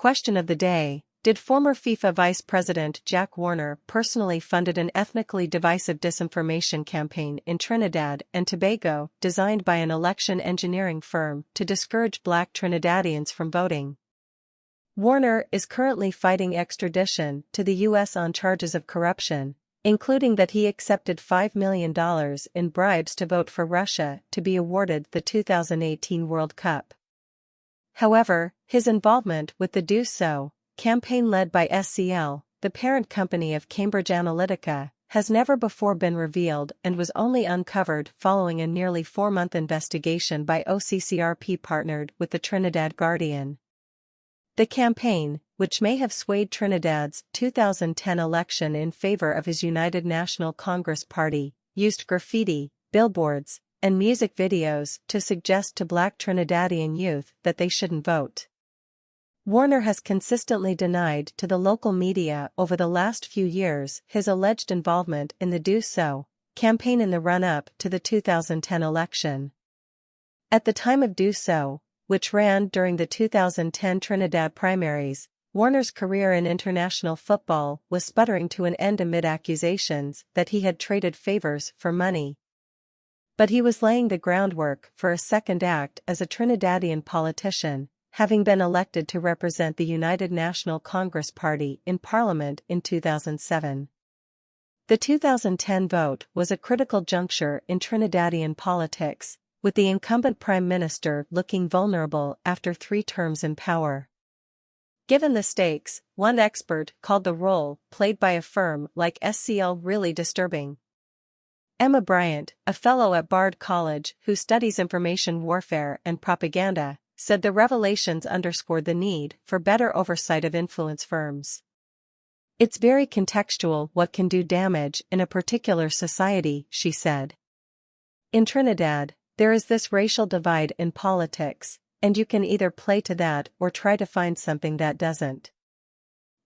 Question of the day: did former FIFA Vice President Jack Warner personally funded an ethnically divisive disinformation campaign in Trinidad and Tobago designed by an election engineering firm to discourage Black Trinidadians from voting? Warner is currently fighting extradition to the U.S. on charges of corruption, including that he accepted $5 million in bribes to vote for Russia to be awarded the 2018 World Cup. However, his involvement with the Do So campaign led by SCL, the parent company of Cambridge Analytica, has never before been revealed and was only uncovered following a nearly 4-month investigation by OCCRP partnered with the Trinidad Guardian. The campaign, which may have swayed Trinidad's 2010 election in favor of his United National Congress Party, used graffiti, billboards, and music videos to suggest to Black Trinidadian youth that they shouldn't vote. Warner has consistently denied to the local media over the last few years his alleged involvement in the Do So campaign in the run-up to the 2010 election. At the time of Do So, which ran during the 2010 Trinidad primaries, Warner's career in international football was sputtering to an end amid accusations that he had traded favors for money. But he was laying the groundwork for a second act as a Trinidadian politician, having been elected to represent the United National Congress Party in Parliament in 2007. The 2010 vote was a critical juncture in Trinidadian politics, with the incumbent prime minister looking vulnerable after 3 terms in power. Given the stakes, one expert called the role played by a firm like SCL really disturbing. Emma Bryant, a fellow at Bard College who studies information warfare and propaganda, said the revelations underscored the need for better oversight of influence firms. It's very contextual what can do damage in a particular society, she said. In Trinidad, there is this racial divide in politics, and you can either play to that or try to find something that doesn't.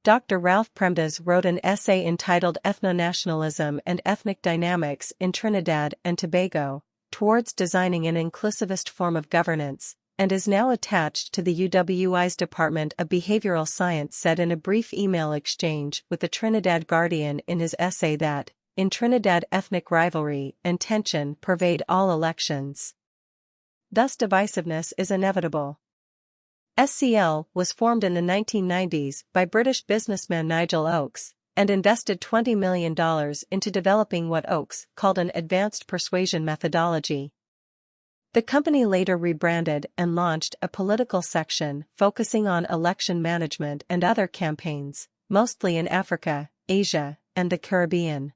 Dr. Ralph Premdas wrote an essay entitled Ethno-Nationalism and Ethnic Dynamics in Trinidad and Tobago, Towards Designing an Inclusivist Form of Governance, and is now attached to the UWI's Department of Behavioral Science, said in a brief email exchange with the Trinidad Guardian in his essay that, in Trinidad, ethnic rivalry and tension pervade all elections. Thus divisiveness is inevitable. SCL was formed in the 1990s by British businessman Nigel Oakes, and invested $20 million into developing what Oakes called an advanced persuasion methodology. The company later rebranded and launched a political section focusing on election management and other campaigns, mostly in Africa, Asia, and the Caribbean.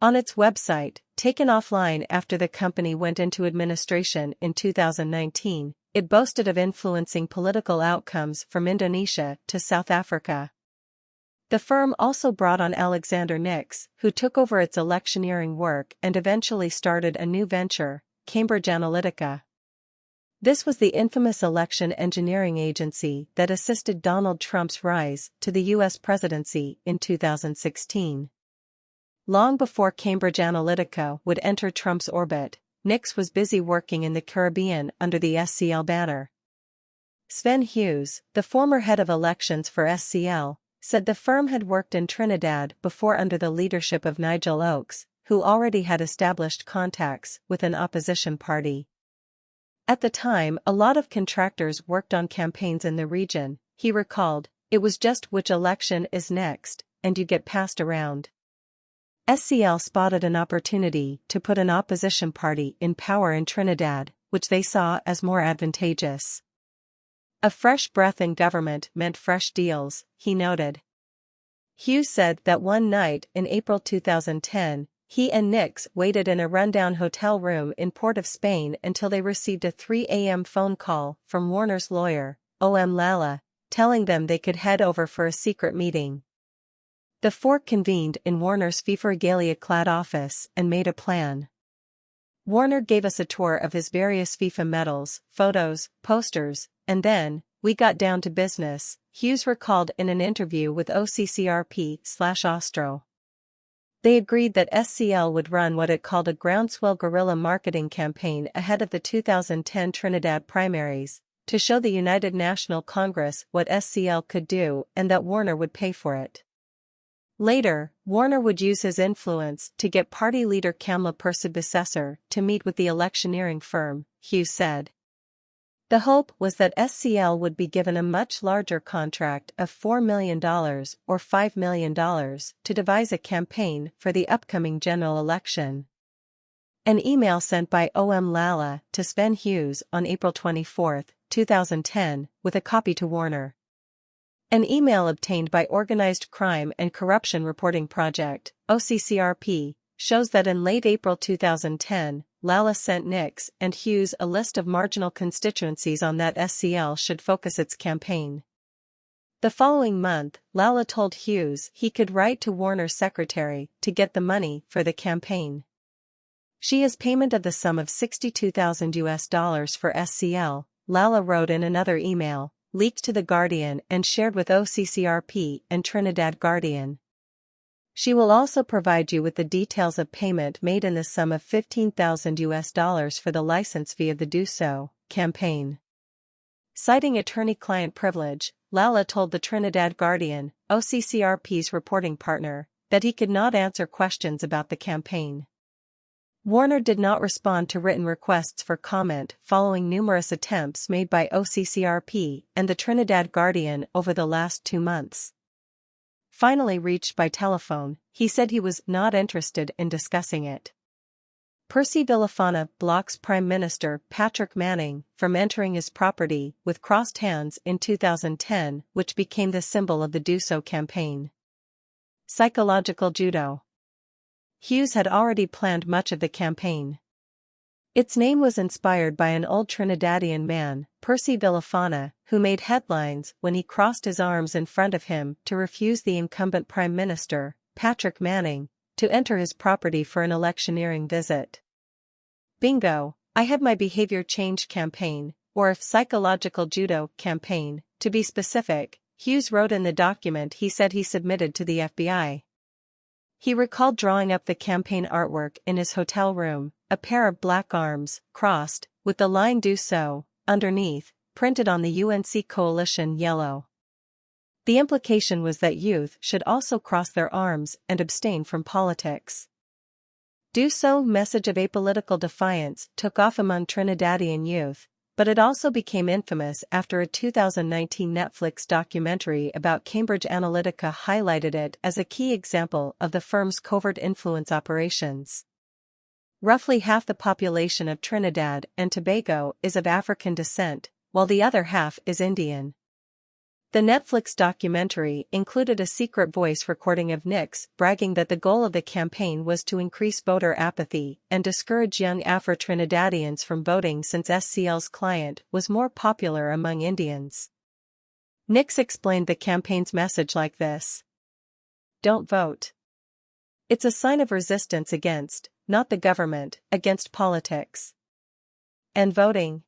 On its website, taken offline after the company went into administration in 2019, it boasted of influencing political outcomes from Indonesia to South Africa. The firm also brought on Alexander Nix, who took over its electioneering work and eventually started a new venture, Cambridge Analytica. This was the infamous election engineering agency that assisted Donald Trump's rise to the U.S. presidency in 2016. Long before Cambridge Analytica would enter Trump's orbit, Nix was busy working in the Caribbean under the SCL banner. Sven Hughes, the former head of elections for SCL, said the firm had worked in Trinidad before under the leadership of Nigel Oakes, who already had established contacts with an opposition party. At the time, a lot of contractors worked on campaigns in the region, he recalled. It was just which election is next, and you get passed around. SCL spotted an opportunity to put an opposition party in power in Trinidad, which they saw as more advantageous. A fresh breath in government meant fresh deals, he noted. Hughes said that one night in April 2010, he and Nix waited in a rundown hotel room in Port of Spain until they received a 3 a.m. phone call from Warner's lawyer, O.M. Lala, telling them they could head over for a secret meeting. The four convened in Warner's FIFA regalia-clad office and made a plan. Warner gave us a tour of his various FIFA medals, photos, posters, and then, we got down to business, Hughes recalled in an interview with OCCRP/Ostro. They agreed that SCL would run what it called a groundswell guerrilla marketing campaign ahead of the 2010 Trinidad primaries, to show the United National Congress what SCL could do and that Warner would pay for it. Later, Warner would use his influence to get party leader Kamla Persad-Bissessar to meet with the electioneering firm, Hughes said. The hope was that SCL would be given a much larger contract of $4 million or $5 million to devise a campaign for the upcoming general election. An email sent by OM Lala to Sven Hughes on April 24, 2010, with a copy to Warner. An email obtained by Organized Crime and Corruption Reporting Project, OCCRP, shows that in late April 2010, Lala sent Nix and Hughes a list of marginal constituencies on that SCL should focus its campaign. The following month, Lala told Hughes he could write to Warner's secretary to get the money for the campaign. She is payment of the sum of $62,000 for SCL, Lala wrote in another email, leaked to The Guardian and shared with OCCRP and Trinidad Guardian. She will also provide you with the details of payment made in the sum of $15,000 for the license fee of the Do So campaign. Citing attorney-client privilege, Lala told the Trinidad Guardian, OCCRP's reporting partner, that he could not answer questions about the campaign. Warner did not respond to written requests for comment following numerous attempts made by OCCRP and the Trinidad Guardian over the last 2 months. Finally reached by telephone, he said he was not interested in discussing it. Percy Villafana blocks Prime Minister Patrick Manning from entering his property with crossed hands in 2010, which became the symbol of the Do So campaign. Psychological judo. Hughes had already planned much of the campaign. Its name was inspired by an old Trinidadian man, Percy Villafana, who made headlines when he crossed his arms in front of him to refuse the incumbent Prime Minister, Patrick Manning, to enter his property for an electioneering visit. Bingo, I had my behavior change campaign, or psychological judo campaign, to be specific, Hughes wrote in the document he said he submitted to the FBI. He recalled drawing up the campaign artwork in his hotel room, a pair of black arms, crossed, with the line Do So, underneath, printed on the UNC coalition yellow. The implication was that youth should also cross their arms and abstain from politics. Do So message of apolitical defiance took off among Trinidadian youth, but it also became infamous after a 2019 Netflix documentary about Cambridge Analytica highlighted it as a key example of the firm's covert influence operations. Roughly half the population of Trinidad and Tobago is of African descent, while the other half is Indian. The Netflix documentary included a secret voice recording of Nix bragging that the goal of the campaign was to increase voter apathy and discourage young Afro-Trinidadians from voting since SCL's client was more popular among Indians. Nix explained the campaign's message like this: "Don't vote. It's a sign of resistance against, not the government, against politics. And voting.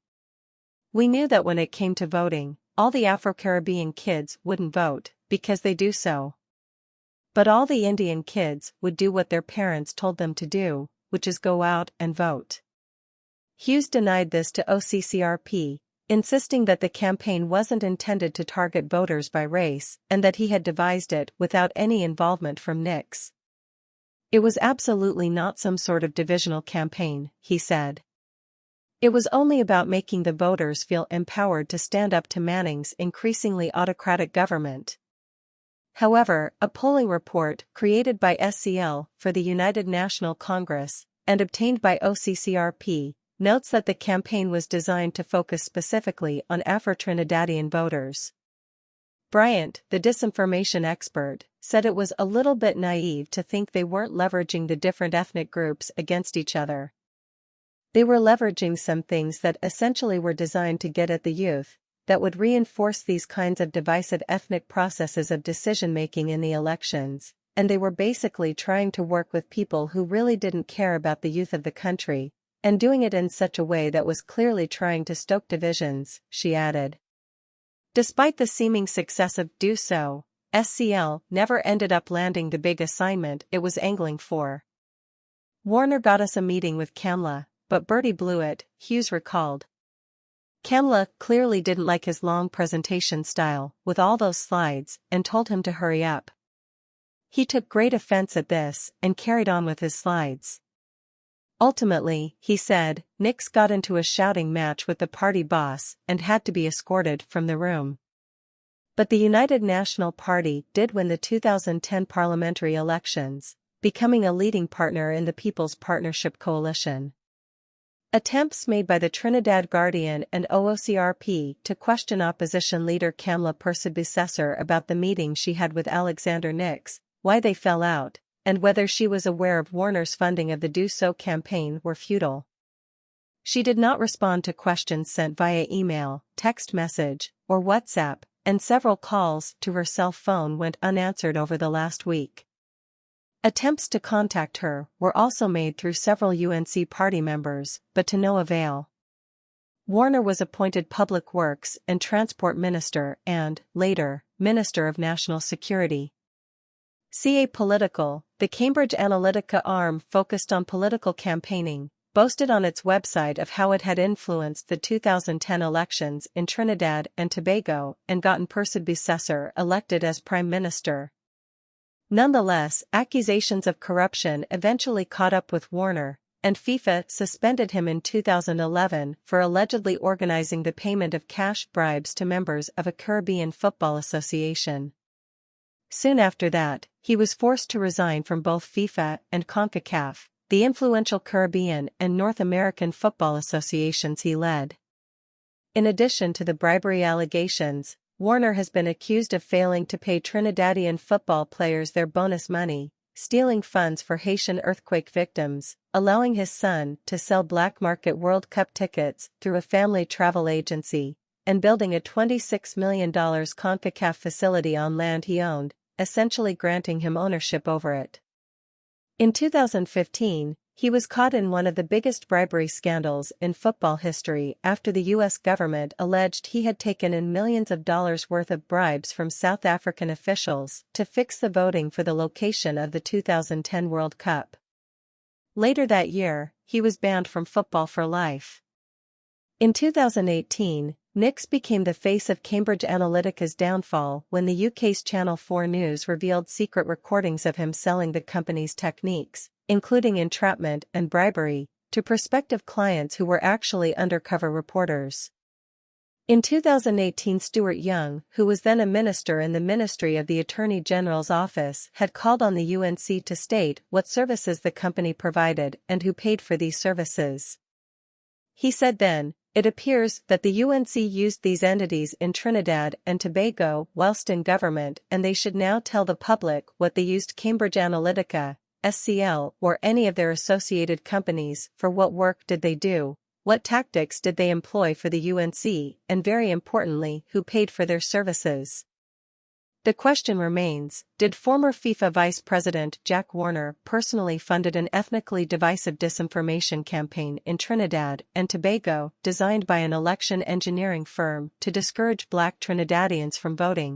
We knew that when it came to voting, all the Afro-Caribbean kids wouldn't vote, because they do so. But all the Indian kids would do what their parents told them to do, which is go out and vote." Hughes denied this to OCCRP, insisting that the campaign wasn't intended to target voters by race and that he had devised it without any involvement from Nix. "It was absolutely not some sort of divisional campaign," he said. "It was only about making the voters feel empowered to stand up to Manning's increasingly autocratic government." However, a polling report created by SCL for the United National Congress and obtained by OCCRP notes that the campaign was designed to focus specifically on Afro-Trinidadian voters. Bryant, the disinformation expert, said it was a little bit naive to think they weren't leveraging the different ethnic groups against each other. They were leveraging some things that essentially were designed to get at the youth, that would reinforce these kinds of divisive ethnic processes of decision-making in the elections, and they were basically trying to work with people who really didn't care about the youth of the country, and doing it in such a way that was clearly trying to stoke divisions, she added. Despite the seeming success of Do So, SCL never ended up landing the big assignment it was angling for. "Warner got us a meeting with Kamla, but Bertie blew it," Hughes recalled. Kamla clearly didn't like his long presentation style, with all those slides, and told him to hurry up. He took great offense at this, and carried on with his slides. Ultimately, he said, Nix got into a shouting match with the party boss and had to be escorted from the room. But the United National Party did win the 2010 parliamentary elections, becoming a leading partner in the People's Partnership Coalition. Attempts made by the Trinidad Guardian and OOCRP to question opposition leader Kamla Persad-Bucesar about the meeting she had with Alexander Nix, why they fell out, and whether she was aware of Warner's funding of the Do So campaign were futile. She did not respond to questions sent via email, text message, or WhatsApp, and several calls to her cell phone went unanswered over the last week. Attempts to contact her were also made through several UNC party members, but to no avail. Warner was appointed Public Works and Transport Minister and, later, Minister of National Security. CA Political, the Cambridge Analytica arm focused on political campaigning, boasted on its website of how it had influenced the 2010 elections in Trinidad and Tobago and gotten Persad-Bucesar elected as Prime Minister. Nonetheless, accusations of corruption eventually caught up with Warner, and FIFA suspended him in 2011 for allegedly organizing the payment of cash bribes to members of a Caribbean football association. Soon after that, he was forced to resign from both FIFA and CONCACAF, the influential Caribbean and North American football associations he led. In addition to the bribery allegations, Warner has been accused of failing to pay Trinidadian football players their bonus money, stealing funds for Haitian earthquake victims, allowing his son to sell black market World Cup tickets through a family travel agency, and building a $26 million CONCACAF facility on land he owned, essentially granting him ownership over it. In 2015, he was caught in one of the biggest bribery scandals in football history after the U.S. government alleged he had taken in millions of dollars worth of bribes from South African officials to fix the voting for the location of the 2010 World Cup. Later that year, he was banned from football for life. In 2018, Nix became the face of Cambridge Analytica's downfall when the UK's Channel 4 News revealed secret recordings of him selling the company's techniques, including entrapment and bribery, to prospective clients who were actually undercover reporters. In 2018, Stuart Young, who was then a minister in the Ministry of the Attorney General's office, had called on the UNC to state what services the company provided and who paid for these services. He said then, "It appears that the UNC used these entities in Trinidad and Tobago whilst in government, and they should now tell the public what they used Cambridge Analytica, SCL, or any of their associated companies for. What work did they do, what tactics did they employ for the UNC, and very importantly, who paid for their services." The question remains, did former FIFA Vice President Jack Warner personally funded an ethnically divisive disinformation campaign in Trinidad and Tobago designed by an election engineering firm to discourage black Trinidadians from voting?